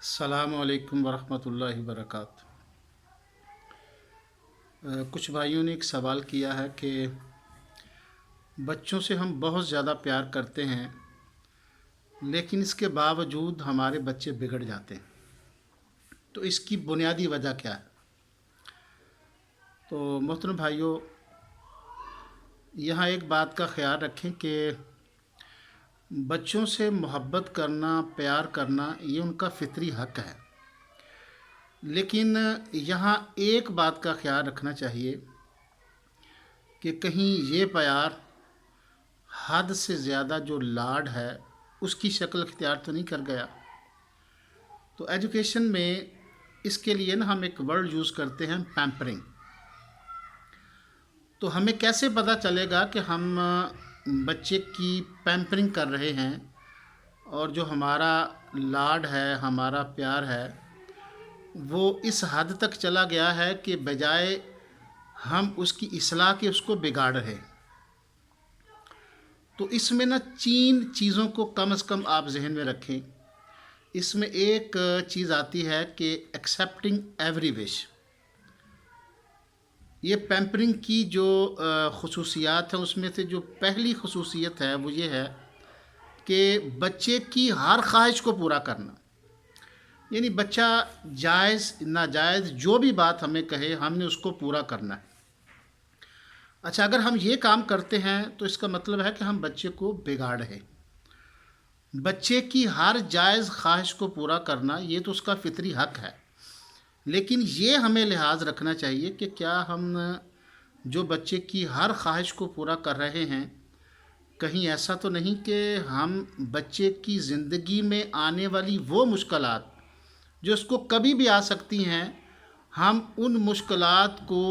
السلام علیکم ورحمۃ اللہ وبرکاتہ۔ کچھ بھائیوں نے ایک سوال کیا ہے کہ بچوں سے ہم بہت زیادہ پیار کرتے ہیں لیکن اس کے باوجود ہمارے بچے بگڑ جاتے ہیں، تو اس کی بنیادی وجہ کیا ہے؟ تو محترم بھائیوں، یہاں ایک بات کا خیال رکھیں کہ بچوں سے محبت کرنا، پیار کرنا یہ ان کا فطری حق ہے، لیکن یہاں ایک بات کا خیال رکھنا چاہیے کہ کہیں یہ پیار حد سے زیادہ جو لاڈ ہے اس کی شکل اختیار تو نہیں کر گیا۔ تو ایجوکیشن میں اس کے لیے نا ہم ایک ورڈ یوز کرتے ہیں، پیمپرنگ۔ تو ہمیں کیسے پتہ چلے گا کہ ہم بچے کی پیمپرنگ کر رہے ہیں اور جو ہمارا لاڈ ہے، ہمارا پیار ہے، وہ اس حد تک چلا گیا ہے کہ بجائے ہم اس کی اصلاح کے اس کو بگاڑ رہے؟ تو اس میں نا 3 چیزوں کو کم از کم آپ ذہن میں رکھیں۔ اس میں ایک چیز آتی ہے کہ ایکسیپٹنگ ایوری وش۔ یہ پیمپرنگ کی جو خصوصیات ہیں اس میں سے جو پہلی خصوصیت ہے وہ یہ ہے کہ بچے کی ہر خواہش کو پورا کرنا، یعنی بچہ جائز ناجائز جو بھی بات ہمیں کہے ہم نے اس کو پورا کرنا ہے۔ اچھا، اگر ہم یہ کام کرتے ہیں تو اس کا مطلب ہے کہ ہم بچے کو بگاڑ رہے۔ بچے کی ہر جائز خواہش کو پورا کرنا یہ تو اس کا فطری حق ہے، لیکن یہ ہمیں لحاظ رکھنا چاہیے کہ کیا ہم جو بچے کی ہر خواہش کو پورا کر رہے ہیں، کہیں ایسا تو نہیں کہ ہم بچے کی زندگی میں آنے والی وہ مشکلات جو اس کو کبھی بھی آ سکتی ہیں، ہم ان مشکلات کو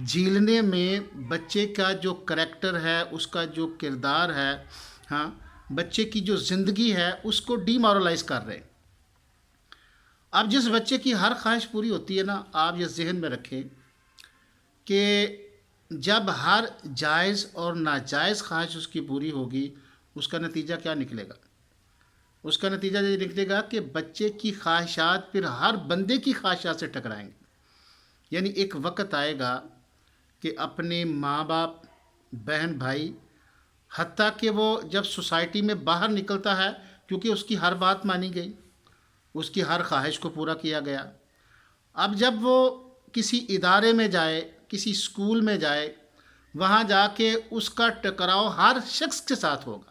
جھیلنے میں بچے کا جو کریکٹر ہے، اس کا جو کردار ہے، ہاں، بچے کی جو زندگی ہے اس کو ڈی مورلائز کر رہے ہیں۔ اب جس بچے کی ہر خواہش پوری ہوتی ہے نا، آپ یہ ذہن میں رکھیں کہ جب ہر جائز اور ناجائز خواہش اس کی پوری ہوگی، اس کا نتیجہ کیا نکلے گا؟ اس کا نتیجہ یہ نکلے گا کہ بچے کی خواہشات پھر ہر بندے کی خواہشات سے ٹکرائیں گے۔ یعنی ایک وقت آئے گا کہ اپنے ماں باپ، بہن بھائی، حتیٰ کہ وہ جب سوسائٹی میں باہر نکلتا ہے، کیونکہ اس کی ہر بات مانی گئی، اس کی ہر خواہش کو پورا کیا گیا، اب جب وہ کسی ادارے میں جائے، کسی اسکول میں جائے، وہاں جا کے اس کا ٹکراؤ ہر شخص کے ساتھ ہوگا،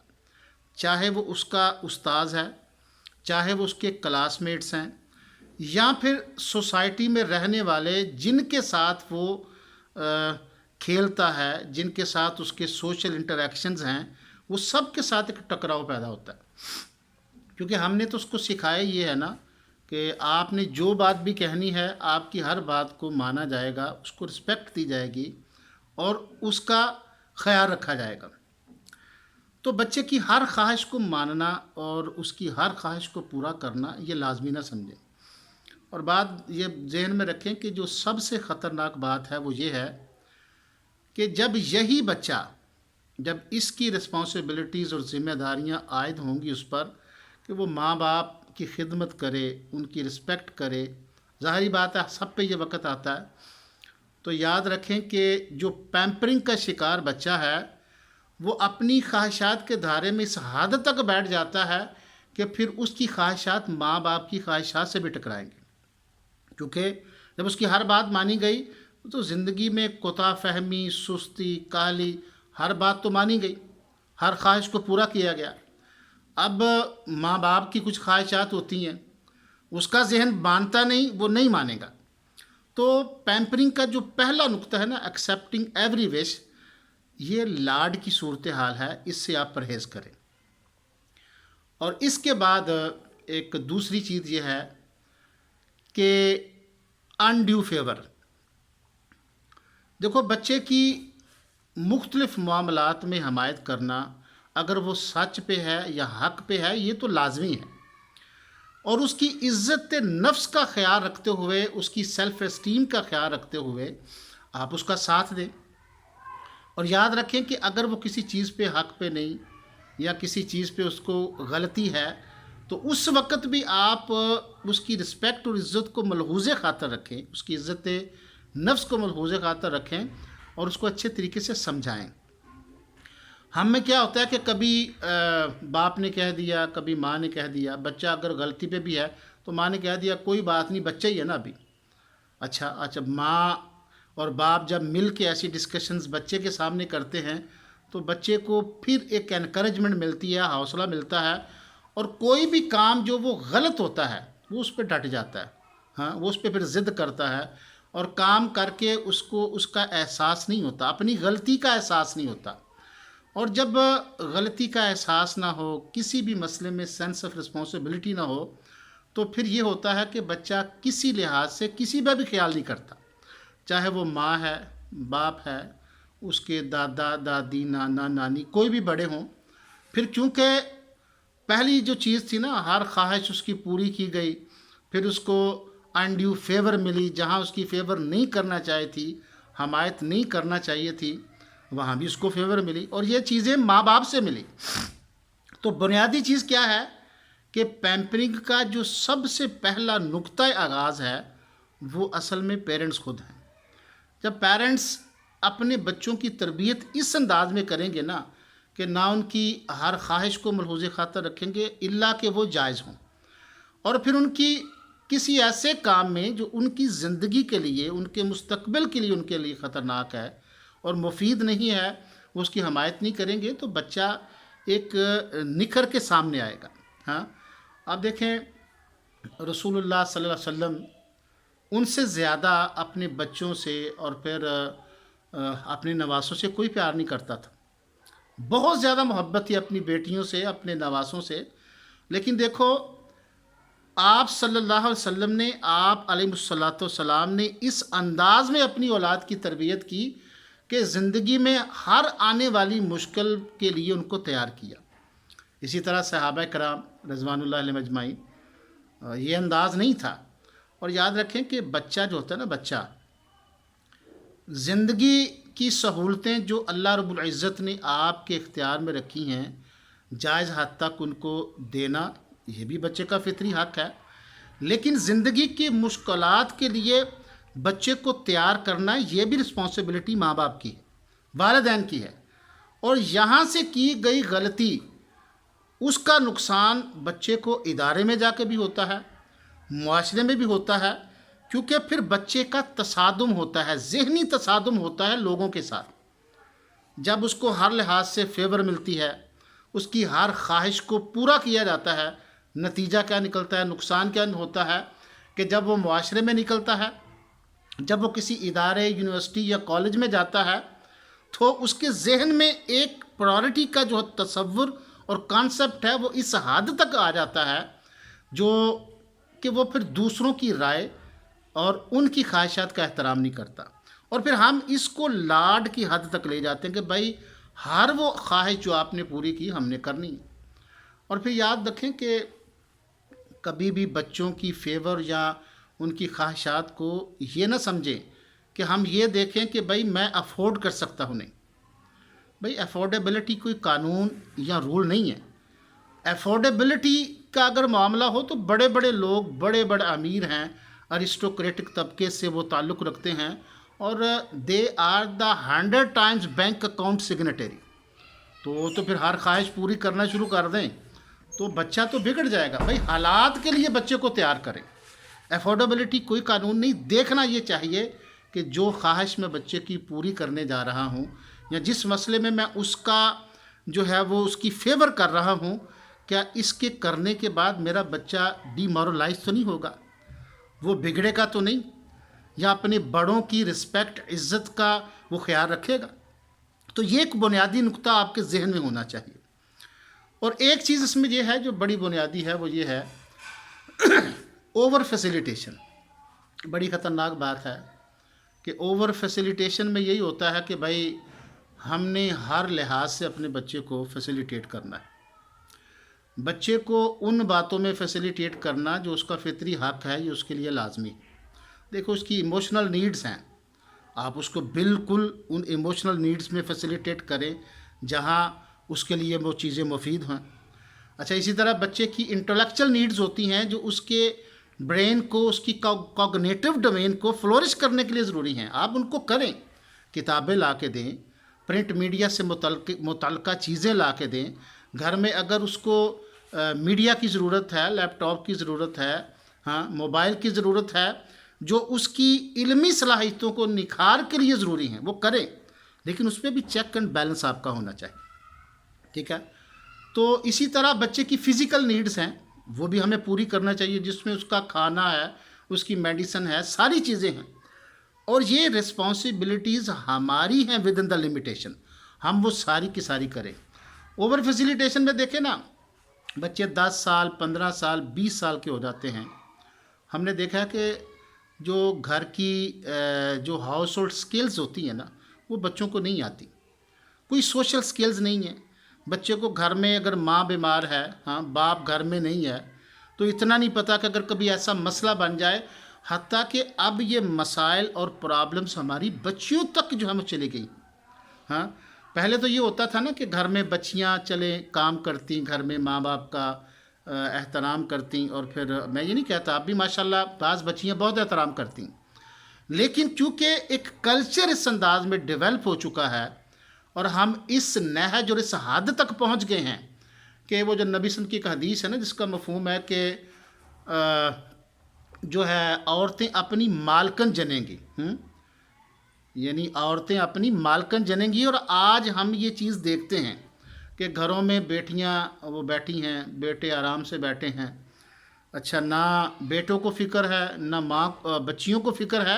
چاہے وہ اس کا استاذ ہے، چاہے وہ اس کے کلاس میٹس ہیں، یا پھر سوسائٹی میں رہنے والے جن کے ساتھ وہ کھیلتا ہے، جن کے ساتھ اس کے سوشل انٹریکشنز ہیں، وہ سب کے ساتھ ایک ٹکراؤ پیدا ہوتا ہے۔ کیونکہ ہم نے تو اس کو سکھایا یہ ہے نا کہ آپ نے جو بات بھی کہنی ہے، آپ کی ہر بات کو مانا جائے گا، اس کو رسپیکٹ دی جائے گی اور اس کا خیال رکھا جائے گا۔ تو بچے کی ہر خواہش کو ماننا اور اس کی ہر خواہش کو پورا کرنا یہ لازمی نہ سمجھیں۔ اور بات یہ ذہن میں رکھیں کہ جو سب سے خطرناک بات ہے وہ یہ ہے کہ جب یہی بچہ، جب اس کی رسپانسبلٹیز اور ذمہ داریاں عائد ہوں گی اس پر کہ وہ ماں باپ کی خدمت کرے، ان کی رسپیکٹ کرے، ظاہری بات ہے سب پہ یہ وقت آتا ہے، تو یاد رکھیں کہ جو پیمپرنگ کا شکار بچہ ہے وہ اپنی خواہشات کے دھارے میں اس حد تک بیٹھ جاتا ہے کہ پھر اس کی خواہشات ماں باپ کی خواہشات سے بھی ٹکرائیں گے، کیونکہ جب اس کی ہر بات مانی گئی تو زندگی میں کوتاہ فہمی، سستی، کاہلی، ہر بات تو مانی گئی، ہر خواہش کو پورا کیا گیا۔ اب ماں باپ کی کچھ خواہشات ہوتی ہیں، اس کا ذہن مانتا نہیں، وہ نہیں مانے گا۔ تو پیمپرنگ کا جو پہلا نقطہ ہے نا، ایکسیپٹنگ ایوری وش، یہ لاڈ کی صورتحال ہے، اس سے آپ پرہیز کریں۔ اور اس کے بعد ایک دوسری چیز یہ ہے کہ انڈیو فیور۔ دیکھو، بچے کی مختلف معاملات میں حمایت کرنا، اگر وہ سچ پہ ہے یا حق پہ ہے، یہ تو لازمی ہے، اور اس کی عزت نفس کا خیال رکھتے ہوئے، اس کی سیلف اسٹیم کا خیال رکھتے ہوئے آپ اس کا ساتھ دیں۔ اور یاد رکھیں کہ اگر وہ کسی چیز پہ حق پہ نہیں، یا کسی چیز پہ اس کو غلطی ہے، تو اس وقت بھی آپ اس کی رسپیکٹ اور عزت کو ملحوظ خاطر رکھیں، اس کی عزت نفس کو ملحوظ خاطر رکھیں اور اس کو اچھے طریقے سے سمجھائیں۔ ہم میں کیا ہوتا ہے کہ کبھی باپ نے کہہ دیا، کبھی ماں نے کہہ دیا، بچہ اگر غلطی پہ بھی ہے تو ماں نے کہہ دیا کوئی بات نہیں، بچہ ہی ہے نا ابھی۔ اچھا ماں اور باپ جب مل کے ایسی ڈسکشنز بچے کے سامنے کرتے ہیں تو بچے کو پھر ایک انکریجمنٹ ملتی ہے، حوصلہ ملتا ہے، اور کوئی بھی کام جو وہ غلط ہوتا ہے وہ اس پہ ڈٹ جاتا ہے، ہاں وہ اس پہ پھر ضد کرتا ہے، اور کام کر کے اس کو اس کا احساس نہیں ہوتا، اپنی غلطی کا احساس نہیں ہوتا۔ اور جب غلطی کا احساس نہ ہو، کسی بھی مسئلے میں سینس آف رسپانسبلٹی نہ ہو، تو پھر یہ ہوتا ہے کہ بچہ کسی لحاظ سے کسی کا بھی خیال نہیں کرتا، چاہے وہ ماں ہے، باپ ہے، اس کے دادا دادی، نانا نانی، کوئی بھی بڑے ہوں۔ پھر چونکہ پہلی جو چیز تھی نا، ہر خواہش اس کی پوری کی گئی، پھر اس کو انڈیو فیور ملی، جہاں اس کی فیور نہیں کرنا چاہیے تھی، حمایت نہیں کرنا چاہیے تھی، وہاں بھی اس کو فیور ملی، اور یہ چیزیں ماں باپ سے ملی۔ تو بنیادی چیز کیا ہے کہ پیمپرنگ کا جو سب سے پہلا نقطہ آغاز ہے وہ اصل میں پیرنٹس خود ہیں۔ جب پیرنٹس اپنے بچوں کی تربیت اس انداز میں کریں گے نا کہ نہ ان کی ہر خواہش کو ملحوظ خاطر رکھیں گے الا کہ وہ جائز ہوں، اور پھر ان کی کسی ایسے کام میں جو ان کی زندگی کے لیے، ان کے مستقبل کے لیے ان کے لیے خطرناک ہے اور مفید نہیں ہے، وہ اس کی حمایت نہیں کریں گے، تو بچہ ایک نکھر کے سامنے آئے گا۔ ہاں آپ دیکھیں رسول اللہ صلی اللہ علیہ وسلم ان سے زیادہ اپنے بچوں سے اور پھر اپنے نواسوں سے کوئی پیار نہیں کرتا تھا، بہت زیادہ محبت تھی اپنی بیٹیوں سے، اپنے نواسوں سے، لیکن دیکھو آپ صلی اللہ علیہ وسلم نے، آپ علیہ الصلوۃ والسلام نے اس انداز میں اپنی اولاد کی تربیت کی کہ زندگی میں ہر آنے والی مشکل کے لیے ان کو تیار کیا۔ اسی طرح صحابہ کرام رضوان اللہ علیہم اجمعین، یہ انداز نہیں تھا۔ اور یاد رکھیں کہ بچہ جو ہوتا ہے نا، بچہ زندگی کی سہولتیں جو اللہ رب العزت نے آپ کے اختیار میں رکھی ہیں، جائز حد تک ان کو دینا یہ بھی بچے کا فطری حق ہے، لیکن زندگی کی مشکلات کے لیے بچے کو تیار کرنا یہ بھی رسپانسبلٹی ماں باپ کی ہے، والدین کی ہے۔ اور یہاں سے کی گئی غلطی، اس کا نقصان بچے کو ادارے میں جا کے بھی ہوتا ہے، معاشرے میں بھی ہوتا ہے، کیونکہ پھر بچے کا تصادم ہوتا ہے، ذہنی تصادم ہوتا ہے لوگوں کے ساتھ۔ جب اس کو ہر لحاظ سے فیور ملتی ہے، اس کی ہر خواہش کو پورا کیا جاتا ہے، نتیجہ کیا نکلتا ہے، نقصان کیا ہوتا ہے کہ جب وہ معاشرے میں نکلتا ہے، جب وہ کسی ادارے، یونیورسٹی یا کالج میں جاتا ہے، تو اس کے ذہن میں ایک پرائورٹی کا جو تصور اور کانسیپٹ ہے وہ اس حد تک آ جاتا ہے جو کہ وہ پھر دوسروں کی رائے اور ان کی خواہشات کا احترام نہیں کرتا، اور پھر ہم اس کو لاڈ کی حد تک لے جاتے ہیں کہ بھائی ہر وہ خواہش جو آپ نے پوری کی ہم نے کرنی ہے۔ اور پھر یاد رکھیں کہ کبھی بھی بچوں کی فیور یا ان کی خواہشات کو یہ نہ سمجھیں کہ ہم یہ دیکھیں کہ بھائی میں افورڈ کر سکتا ہوں، نہیں بھائی، افورڈیبلٹی کوئی قانون یا رول نہیں ہے۔ افورڈیبلٹی کا اگر معاملہ ہو تو بڑے بڑے لوگ، بڑے بڑے امیر ہیں، ارسٹوکریٹک طبقے سے وہ تعلق رکھتے ہیں، اور they are the 100 times bank account signatory, تو وہ تو پھر ہر خواہش پوری کرنا شروع کر دیں تو بچہ تو بگڑ جائے گا۔ بھائی حالات کے لیے بچے کو تیار کریں، افورڈیبلٹی کوئی قانون نہیں۔ دیکھنا یہ چاہیے کہ جو خواہش میں بچے کی پوری کرنے جا رہا ہوں یا جس مسئلے میں میں اس کا جو ہے وہ اس کی فیور کر رہا ہوں، کیا اس کے کرنے کے بعد میرا بچہ ڈی مورلائز تو نہیں ہوگا، وہ بگڑے گا تو نہیں، یا اپنے بڑوں کی رسپیکٹ، عزت کا وہ خیال رکھے گا؟ تو یہ ایک بنیادی نقطہ آپ کے ذہن میں ہونا چاہیے۔ اور ایک چیز اس میں یہ ہے جو بڑی بنیادی ہے، وہ یہ ہے اوور فیسیلیٹیشن۔ بڑی خطرناک بات ہے کہ اوور فیسیلیٹیشن میں یہی ہوتا ہے کہ بھائی ہم نے ہر لحاظ سے اپنے بچے کو فیسیلیٹیٹ کرنا ہے، بچے کو ان باتوں میں فیسیلیٹیٹ کرنا جو اس کا فطری حق ہے، یہ اس کے لیے لازمی ہے۔ دیکھو اس کی ایموشنل نیڈز ہیں، آپ اس کو بالکل ان ایموشنل نیڈز میں فیسیلیٹیٹ کریں جہاں اس کے لیے وہ چیزیں مفید ہیں۔ اچھا، اسی طرح بچے کی انٹلیکچل نیڈز ہوتی ہیں جو اس کے برین کو، اس کی کوگنیٹو ڈومین کو فلورش کرنے کے لیے ضروری ہیں. آپ ان کو کریں، کتابیں لا کے دیں، پرنٹ میڈیا سے متعلقہ چیزیں لا کے دیں. گھر میں اگر اس کو میڈیا کی ضرورت ہے، لیپ ٹاپ کی ضرورت ہے، ہاں موبائل کی ضرورت ہے، جو اس کی علمی صلاحیتوں کو نکھار کے لیے ضروری ہیں، وہ کریں. لیکن اس پہ بھی چیک اینڈ بیلنس آپ کا ہونا چاہیے. ٹھیک ہے. تو اسی طرح بچے کی فزیکل نیڈز ہیں، وہ بھی ہمیں پوری کرنا چاہیے، جس میں اس کا کھانا ہے، اس کی میڈیسن ہے، ساری چیزیں ہیں. اور یہ رسپانسبلٹیز ہماری ہیں ود ان دا لمیٹیشن، ہم وہ ساری کی ساری کریں. اوور فیسیلیٹیشن میں دیکھیں نا، بچے 10 سال 15 سال 20 سال کے ہو جاتے ہیں. ہم نے دیکھا کہ جو گھر کی جو ہاؤس ہولڈ سکلز ہوتی ہیں نا، وہ بچوں کو نہیں آتی. کوئی سوشل سکلز نہیں ہیں بچے کو. گھر میں اگر ماں بیمار ہے، ہاں باپ گھر میں نہیں ہے، تو اتنا نہیں پتہ کہ اگر کبھی ایسا مسئلہ بن جائے، حتیٰ کہ اب یہ مسائل اور پرابلمس ہماری بچیوں تک جو ہم چلی گئی. ہاں پہلے تو یہ ہوتا تھا نا کہ گھر میں بچیاں چلیں کام کرتی، گھر میں ماں باپ کا احترام کرتی. اور پھر میں یہ نہیں کہتا، اب بھی ماشاءاللہ بعض بچیاں بہت احترام کرتی، لیکن چونکہ ایک کلچر اس انداز میں ڈیولپ ہو چکا ہے، اور ہم اس نہج اور اس حد تک پہنچ گئے ہیں کہ وہ جو نبی صلی اللہ علیہ وسلم کی ایک حدیث ہے نا، جس کا مفہوم ہے کہ جو ہے عورتیں اپنی مالکن جنیں گی. یعنی عورتیں اپنی مالکن جنیں گی. اور آج ہم یہ چیز دیکھتے ہیں کہ گھروں میں بیٹیاں وہ بیٹھی ہیں، بیٹے آرام سے بیٹھے ہیں. اچھا، نہ بیٹوں کو فکر ہے، نہ بچیوں کو فکر ہے.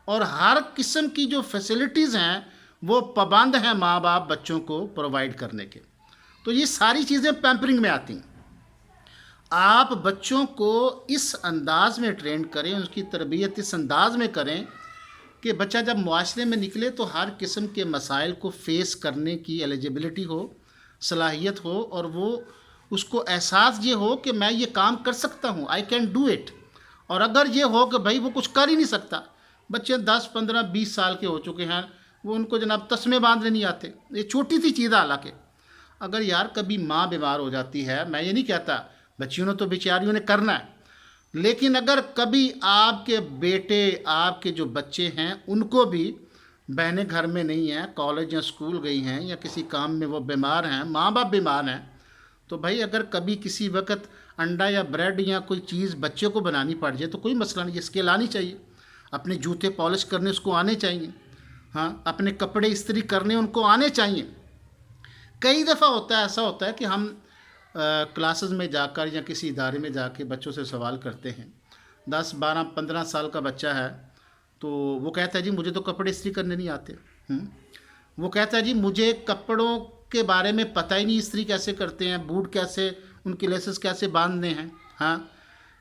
اور ہر قسم کی جو فیسلٹیز ہیں وہ پابند ہیں ماں باپ بچوں کو پرووائڈ کرنے کے. تو یہ ساری چیزیں پیمپرنگ میں آتی ہیں. آپ بچوں کو اس انداز میں ٹرین کریں، اس کی تربیت اس انداز میں کریں کہ بچہ جب معاشرے میں نکلے تو ہر قسم کے مسائل کو فیس کرنے کی ایلیجبلٹی ہو، صلاحیت ہو، اور وہ اس کو احساس یہ ہو کہ میں یہ کام کر سکتا ہوں، آئی کین ڈو اٹ. اور اگر یہ ہو کہ بھائی وہ کچھ کر ہی نہیں سکتا، بچے 10 15 20 سال کے ہو چکے ہیں، وہ ان کو جناب تسمے باندھنے نہیں آتے. یہ چھوٹی سی چیز ہے. حالانکہ اگر یار کبھی ماں بیمار ہو جاتی ہے، میں یہ نہیں کہتا بچیوں نے تو بیچاریوں نے کرنا ہے، لیکن اگر کبھی آپ کے بیٹے، آپ کے جو بچے ہیں، ان کو بھی بہنیں گھر میں نہیں ہیں، کالج یا اسکول گئی ہیں، یا کسی کام میں وہ بیمار ہیں، ماں باپ بیمار ہیں، تو بھائی اگر کبھی کسی وقت انڈا یا بریڈ یا کوئی چیز بچے کو بنانی پڑ جائے تو کوئی مسئلہ نہیں. یہ اسکل آنی چاہیے. اپنے جوتے پالش کرنے اس کو آنے چاہیے. ہاں اپنے کپڑے استری کرنے ان کو آنے چاہیے. کئی دفعہ ایسا ہوتا ہے کہ ہم کلاسز میں جا کر یا کسی ادارے میں جا کے بچوں سے سوال کرتے ہیں. 10 12 15 سال کا بچہ ہے تو وہ کہتا ہے جی مجھے تو کپڑے استری کرنے نہیں آتے. وہ کہتا ہے جی مجھے کپڑوں کے بارے میں پتہ ہی نہیں، استری کیسے کرتے ہیں، بوٹ کیسے، ان کے لیسز کیسے باندھنے ہیں. ہاں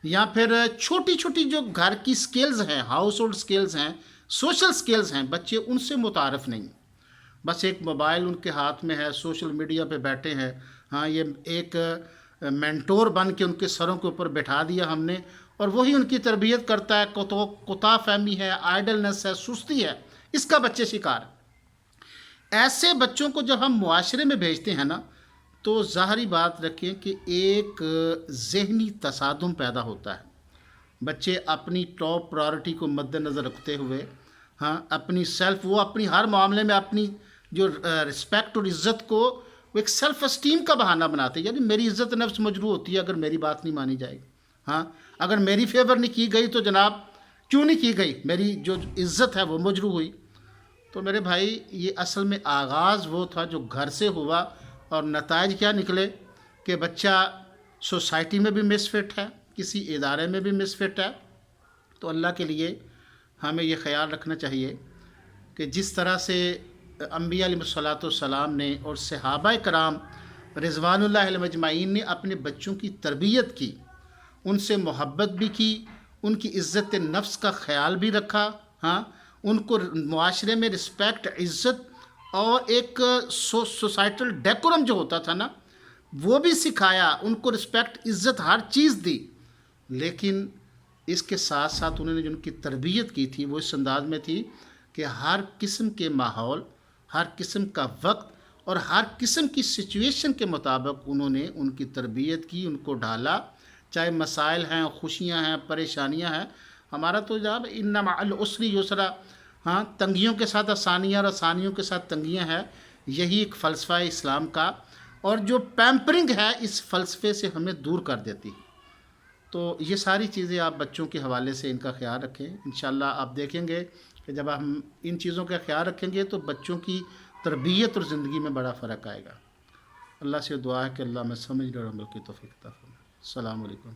یا پھر چھوٹی چھوٹی جو گھر کی سکلز ہیں، ہاؤس ہولڈ سکلز ہیں، سوشل سکلز ہیں، بچے ان سے متعارف نہیں. بس ایک موبائل ان کے ہاتھ میں ہے، سوشل میڈیا پہ بیٹھے ہیں. ہاں یہ ایک مینٹور بن کے ان کے سروں کے اوپر بٹھا دیا ہم نے، اور وہی ان کی تربیت کرتا ہے. کوتا فہمی ہے، آئیڈلنس ہے، سستی ہے، اس کا بچے شکار. ایسے بچوں کو جب ہم معاشرے میں بھیجتے ہیں نا، تو ظاہری بات رکھیں کہ ایک ذہنی تصادم پیدا ہوتا ہے. بچے اپنی ٹاپ پرائرٹی کو مد نظر رکھتے ہوئے، ہاں اپنی سیلف، وہ اپنی ہر معاملے میں اپنی جو رسپیکٹ اور عزت کو وہ ایک سیلف اسٹیم کا بہانہ بناتے ہیں. یعنی میری عزت نفس مجروح ہوتی ہے اگر میری بات نہیں مانی جائے گی. ہاں اگر میری فیور نہیں کی گئی تو جناب کیوں نہیں کی گئی، میری جو عزت ہے وہ مجروح ہوئی. تو میرے بھائی یہ اصل میں آغاز وہ تھا جو گھر سے ہوا، اور نتائج کیا نکلے کہ بچہ سوسائٹی میں بھی مس فٹ ہے، کسی ادارے میں بھی مس فٹ ہے. تو اللہ کے لیے ہمیں یہ خیال رکھنا چاہیے کہ جس طرح سے انبیاء علیہ الصلوۃ والسلام نے اور صحابہ کرام رضوان اللہ علیہم اجمعین نے اپنے بچوں کی تربیت کی، ان سے محبت بھی کی، ان کی عزت نفس کا خیال بھی رکھا. ہاں ان کو معاشرے میں رسپیکٹ، عزت اور ایک سوسائٹل ڈیکورم جو ہوتا تھا نا وہ بھی سکھایا. ان کو رسپیکٹ، عزت، ہر چیز دی. لیکن اس کے ساتھ ساتھ انہوں نے جو ان کی تربیت کی تھی وہ اس انداز میں تھی کہ ہر قسم کے ماحول، ہر قسم کا وقت اور ہر قسم کی سچویشن کے مطابق انہوں نے ان کی تربیت کی، ان کو ڈھالا، چاہے مسائل ہیں، خوشیاں ہیں، پریشانیاں ہیں۔ ہمارا تو جناب ان مع العسر یسرا، ہاں، تنگیوں کے ساتھ آسانیاں اور آسانیوں کے ساتھ تنگیاں ہیں، یہی ایک فلسفہ ہے اسلام کا، اور جو پیمپرنگ ہے اس فلسفے سے ہمیں دور کر دیتی ہے۔ تو یہ ساری چیزیں آپ بچوں کے حوالے سے ان کا خیال رکھیں، انشاءاللہ آپ دیکھیں گے کہ جب ہم ان چیزوں کا خیال رکھیں گے تو بچوں کی تربیت اور زندگی میں بڑا فرق آئے گا۔ اللہ سے دعا ہے کہ اللہ میں سمجھ اور عمل کی توفیق عطا فرمائے۔ السلام علیکم۔